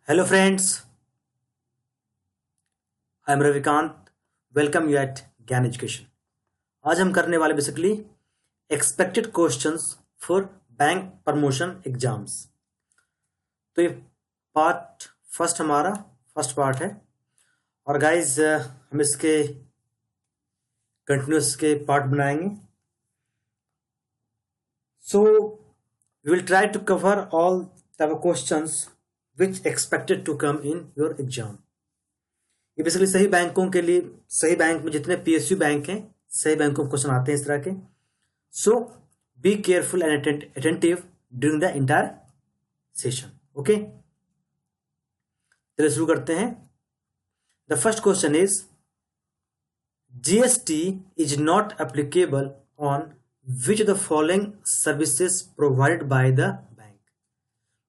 Hello friends, I am Ravikant. Welcome you at Gyan education. आज हम करने वाले basically expected questions for bank promotion exams. तो ये पार्ट फर्स्ट हमारा फर्स्ट पार्ट है और गाइस हम इसके कंटिन्यूस के पार्ट बनाएंगे। So we will try to cover all type of questions which expected to come in your exam. ये बेसिकली सही बैंकों के लिए, सही बैंक में जितने पीएसयू बैंक हैं, सही बैंकों में क्वेश्चन आते हैं इस तरह के। So be careful and attentive during the entire session. Okay, चलिए शुरू करते हैं। The first question is GST is not applicable on which the following services provided by the bank.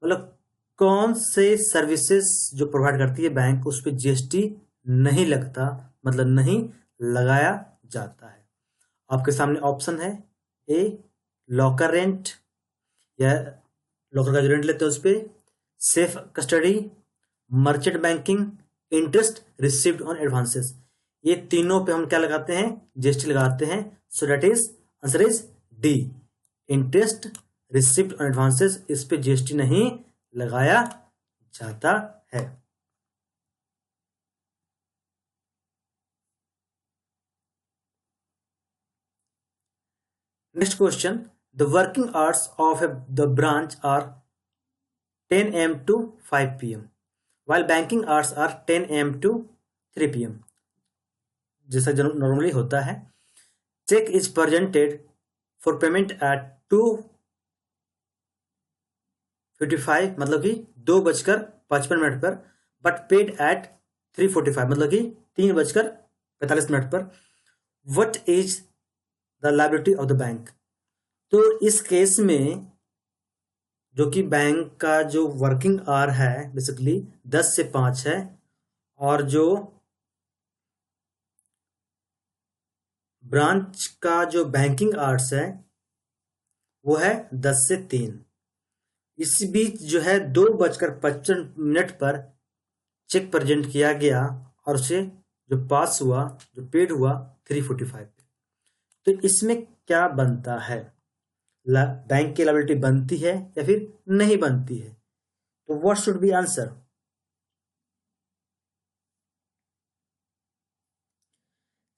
मतलब कौन से सर्विसेज जो प्रोवाइड करती है बैंक उस पर जीएसटी नहीं लगता, मतलब नहीं लगाया जाता है। आपके सामने ऑप्शन है ए लॉकर रेंट, या लॉकर का जो रेंट लेते हैं उस पर, safe custody, merchant banking, interest received on advances. ये तीनों पे हम क्या लगाते हैं? जीएसटी लगाते हैं। So that is answer is D, interest received on advances. इस पे जीएसटी नहीं लगाया जाता है। Next question, the working hours of the branch are 10 am to 5 pm, while banking hours are 10 am to 3 pm, जैसा normally होता है। Check is presented for payment at 2:55, मतलब कि 2:55 पर, but paid at 3:45, मतलब कि 3:45 पर। What is the liability of the bank? तो इस केस में जो कि बैंक का जो वर्किंग आवर है बेसिकली 10 से 5 है, और जो ब्रांच का जो बैंकिंग आवर्स है वो है 10 से 3। इस बीच जो है 2:55 पर चेक प्रेजेंट किया गया और उसे जो पास हुआ, जो पेड हुआ 3:45 पे। तो इसमें क्या बनता है? बैंक की लायबिलिटी बनती है या फिर नहीं बनती है? तो what should be answer?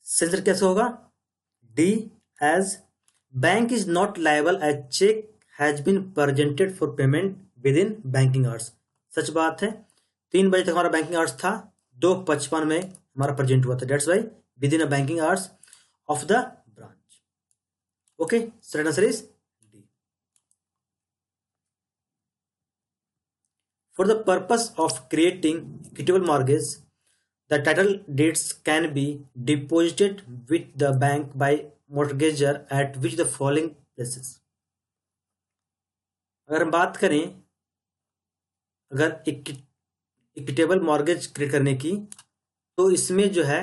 Answer कैसे होगा? D, as bank is not liable as cheque has been presented for payment within banking hours. सच बात है, 3 बजे तक हमारा बैंकिंग आवर्स था, 2:55 में हमारा प्रेजेंट हुआ था। That's why with in a banking hours of the branch. Okay, so answer is D. For the purpose of creating equitable mortgage, the title deeds can be deposited with the bank by mortgager at which the following places. अगर हम बात करें, अगर equitable mortgage create करने की, तो इसमें जो है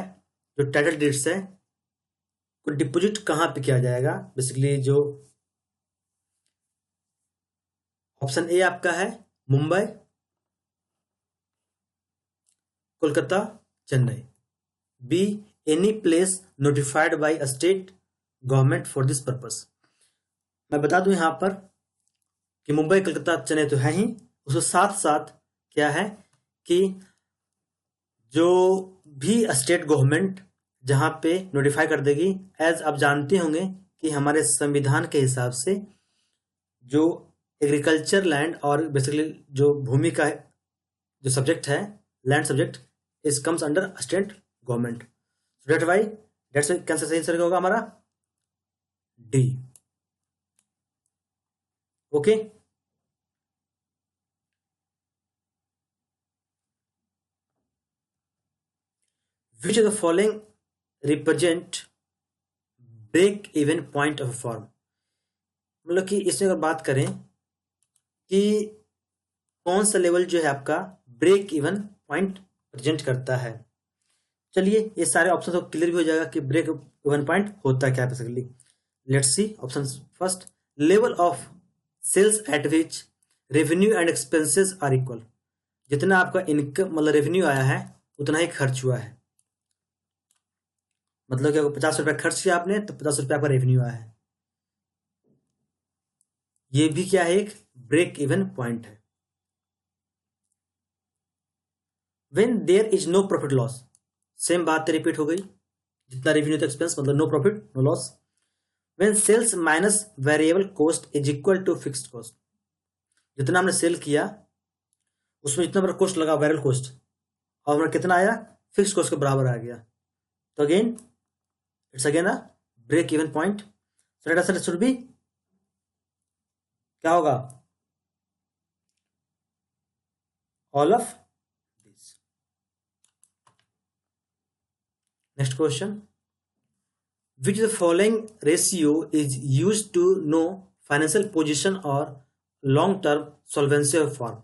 जो टाइटल डीड्स है डिपोजिट कहां पे किया जाएगा? बेसिकली जो ऑप्शन ए आपका है Mumbai, Kolkata, Chennai. Be any place notified by a state government for this purpose. मैं बता दूं यहां पर कि मुंबई, कोलकाता, चेन्नई तो है ही, उसके साथ साथ क्या है कि जो भी स्टेट गवर्नमेंट जहां पे नोटिफाई कर देगी, एज आप जानते होंगे कि हमारे संविधान के हिसाब से जो एग्रीकल्चर लैंड और बेसिकली जो भूमि का जो सब्जेक्ट है, land subject, is comes under state government. That's why cancer सही आंसर होगा हमारा D. Okay, which of the following represent break even point of form. मतलब कि इसमें अगर बात करें कि कौन सा लेवल जो है आपका ब्रेक इवन पॉइंट प्रेजेंट करता है। चलिए ये सारे ऑप्शन तो क्लियर भी हो जाएगा कि ब्रेक इवन पॉइंट होता क्या है basically. Let's see option first, level of sales at which revenue and expenses are equal. जितना आपका इनकम मतलब रेवेन्यू आया है उतना ही खर्च हुआ है। मतलब कि अगर 50 रुपया खर्च किया आपने तो 50 रुपया आपका रेवेन्यू आया है। ये भी क्या है, एक ब्रेक इवन पॉइंट है। When there is no profit loss, same बात रिपीट हो गई, जितना रेवेन्यू तो एक्सपेंस मतलब no profit no loss. When sales minus variable cost is equal to fixed cost, जितना हमने सेल किया उसमें जितना मेरा कॉस्ट लगा वेरिएबल कॉस्ट, और मेरा कितना आया, फिक्स्ड कॉस्ट के बराबर आ गया, तो again it's again a break even point. So let us should be, क्या होगा, all of this. Next question, which the following ratio is used to know financial position or long term solvency of firm।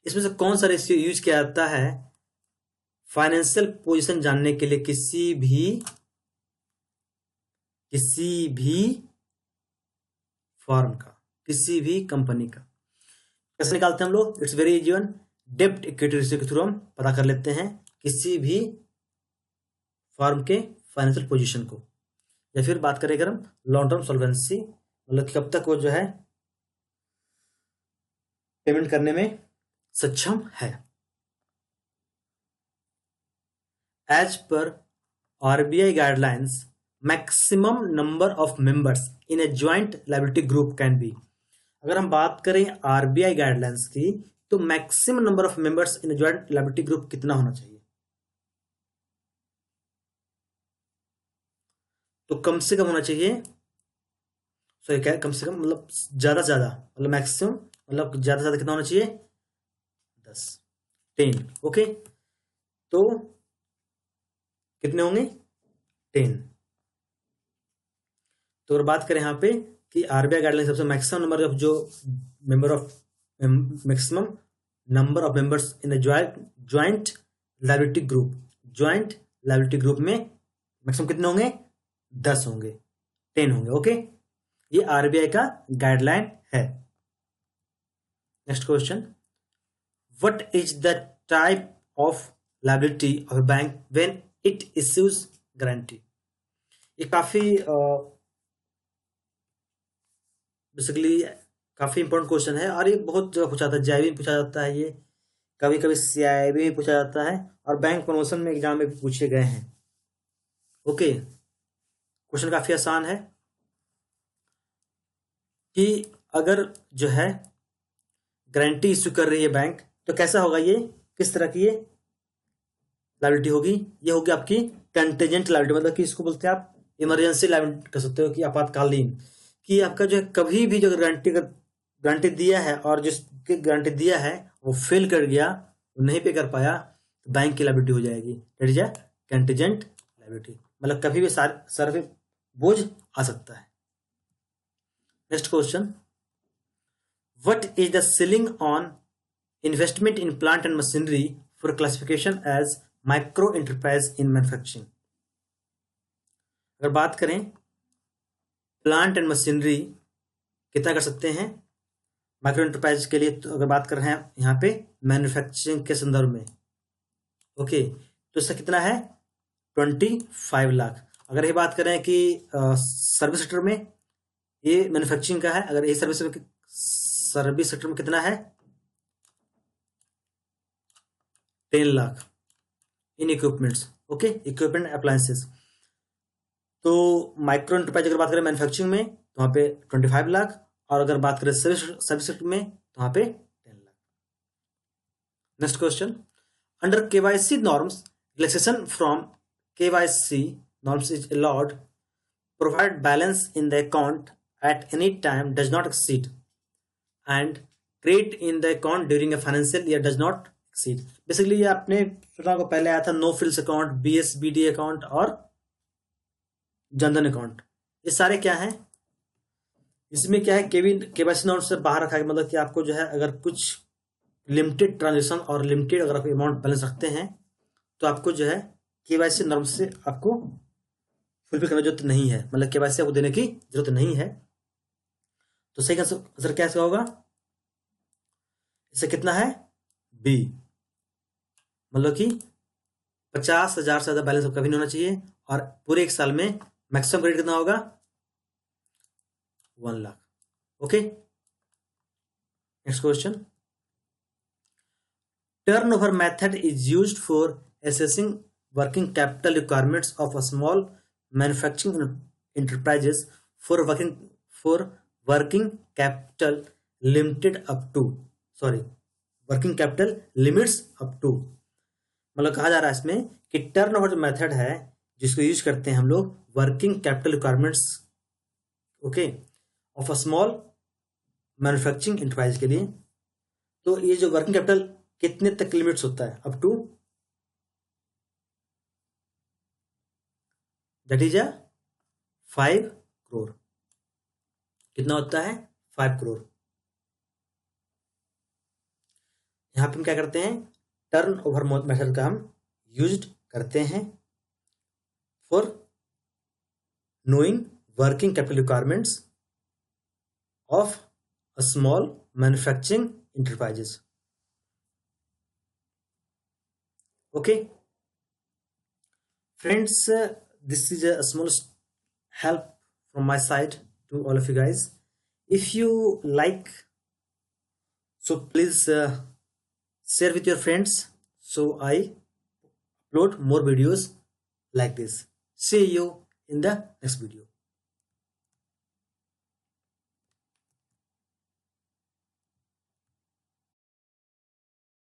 इसमें से कौन सा ratio use किया जाता है financial position जानने के लिए किसी भी फर्म का, किसी भी कंपनी का। कैसे निकालते हैं हम लोग, इट्स वेरी इजी वन, डेब्ट इक्विटी रेशियो के थ्रू हम पता कर लेते हैं किसी भी फर्म के फाइनेंशियल पोजीशन को। या फिर बात करें अगर हम लॉन्ग टर्म सॉल्वेंसी, मतलब कि कब तक वो जो है पेमेंट करने में सक्षम है। As per RBI guidelines maximum number of members in a joint liability group can be. अगर हम बात करें आरबीआई गाइडलाइंस की, तो maximum number of members in a joint liability group कितना होना चाहिए, तो कम से कम होना चाहिए, सॉरी क्या कम से कम मतलब ज्यादा से ज्यादा, मतलब मैक्सिमम मतलब ज्यादा से ज्यादा कितना होना चाहिए, 10 10। ओके, तो कितने होंगे, 10। तो अगर बात करें यहाँ पे कि आरबीआई गाइडलाइन सबसे मैक्सिमम नंबर ऑफ जो member of maximum number of members in joint liability group, joint liability group में मैक्सिमम कितने होंगे, 10 होंगे, 10 होंगे। ओके, ये आरबीआई का गाइडलाइन है। Next question, what is the type of liability of a bank when it issues guarantee. ये काफी बेसिकली काफी इंपॉर्टेंट क्वेश्चन है, और ये बहुत जगह पूछा जाता है, जेईई में पूछा जाता है, ये कभी कभी सीआईबी में पूछा जाता है, और बैंक प्रमोशन में एग्जाम में भी पूछे गए हैं। ओके, क्वेश्चन काफी आसान है कि अगर जो है गारंटी इश्यू कर रही है बैंक, तो कैसा होगा, ये किस तरह की ये लायबिलिटी होगी, ये होगी आपकी कंटेजेंट लायबिलिटी, मतलब कि इसको बोलते हैं आप इमरजेंसी लायबिलिटी कर सकते हो, कि आपातकालीन, कि आपका जो है कभी भी जो गारंटी दिया है और जिसकी गारंटी दिया है वो फेल कर गया, वो नहीं पे कर पाया, तो बैंक की लायबिलिटी हो जाएगी, that is a contingent liability, मतलब कभी भी सर पे बोझ आ सकता है। Next question, what is the ceiling on investment in plant and machinery for classification as micro enterprise in manufacturing. अगर बात करें प्लांट एंड मशीनरी कितना कर सकते हैं माइक्रो एंटरप्राइज के लिए, तो अगर बात कर रहे हैं यहाँ पे मैन्युफैक्चरिंग के संदर्भ में, ओके, तो इसका कितना है, 25 लाख। अगर ये बात करें कि सर्विस सेक्टर में, ये मैन्युफैक्चरिंग का है, अगर ये सर्विस सेक्टर में कितना है, 10 लाख इन इक्विपमेंट्स। Okay, equipment appliances. तो माइक्रो एंटरप्राइज अगर बात करें मैन्युफैक्चरिंग में, तो वहाँ पे 25 लाख, और अगर बात करें सर्विस सेक्टर में, तो वहाँ पे 10 lakh. Next question, under KYC norms relaxation from KYC norms is allowed provide balance in the account at any time does not exceed and credit in the account during a financial year does not exceed. Basically ये आपने सुना को पहले आया था, no frills account, BSBD account और Jan Dhan account, ये सारे क्या हैं, इसमें क्या है, केवाईसी नॉर्म से बाहर रखा है, मतलब कि आपको जो है अगर कुछ लिमिटेड ट्रांजेक्शन और लिमिटेड अगर आप अमाउंट बैलेंस रखते हैं, तो आपको जो है केवाईसी नॉर्म से आपको फुलफिल करने की जरूरत नहीं है, मतलब केवाईसी आपको देने की जरूरत नहीं है। तो सही आंसर क्या इसका होगा, इससे कितना है, बी, मतलब कि 50,000 से ज़्यादा बैलेंस कभी नहीं होना चाहिए, और पूरे एक साल में मैक्सिमम क्रेडिट कितना होगा, 1 lakh. Okay, next question. Turnover method is used for assessing working capital requirements of a small manufacturing enterprises for working capital limited up to working capital limits up to, मतलब कहा जा रहा है इसमें कि टर्नओवर जो मेथड है जिसको यूज करते हैं हम लोग working capital requirements, okay, of a small manufacturing enterprise के लिए, तो ये जो वर्किंग कैपिटल कितने तक लिमिट्स होता है, up to, that is 5 crore. कितना होता है, 5 करोड़। यहां पे हम क्या करते हैं, टर्न ओवर मेथड का हम यूज करते हैं for knowing working capital requirements of a small manufacturing enterprises. Okay friends, this is a small help from my side to all of you guys. If you like, so please share with your friends, so I upload more videos like this. See you in the next video.